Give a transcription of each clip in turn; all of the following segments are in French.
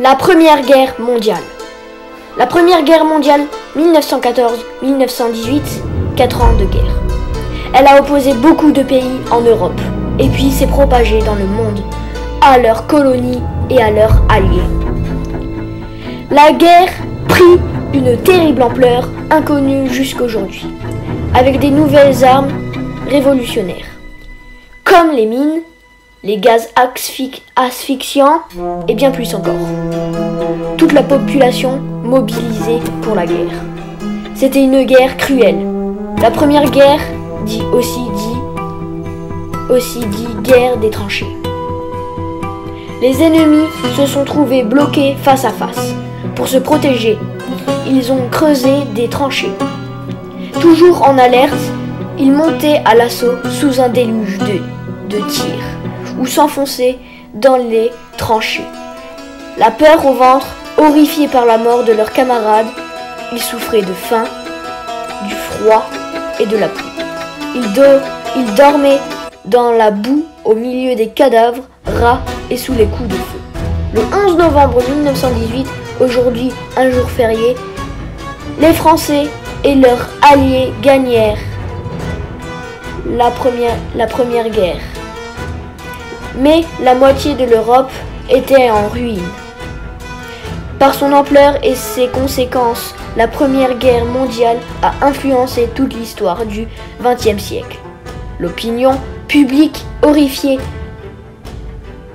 La Première Guerre mondiale. La Première Guerre mondiale, 1914-1918, 4 ans de guerre. Elle a opposé beaucoup de pays en Europe, et puis s'est propagée dans le monde, à leurs colonies et à leurs alliés. La guerre prit une terrible ampleur inconnue jusqu'aujourd'hui, avec des nouvelles armes révolutionnaires, comme les mines, les gaz asphyxiants et bien plus encore. Toute la population mobilisée pour la guerre. C'était une guerre cruelle. La première guerre, aussi dit guerre des tranchées. Les ennemis se sont trouvés bloqués face à face. Pour se protéger, ils ont creusé des tranchées. Toujours en alerte, ils montaient à l'assaut sous un déluge de tirs ou s'enfonçaient dans les tranchées. La peur au ventre, horrifiés par la mort de leurs camarades, ils souffraient de faim, du froid et de la pluie. Ils dormaient dans la boue au milieu des cadavres, rats et sous les coups de feu. Le 11 novembre 1918, aujourd'hui un jour férié, les Français et leurs alliés gagnèrent la première guerre. Mais la moitié de l'Europe était en ruine. Par son ampleur et ses conséquences, la Première Guerre mondiale a influencé toute l'histoire du XXe siècle. L'opinion publique, horrifiée,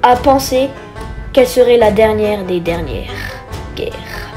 a pensé qu'elle serait la dernière des dernières guerres.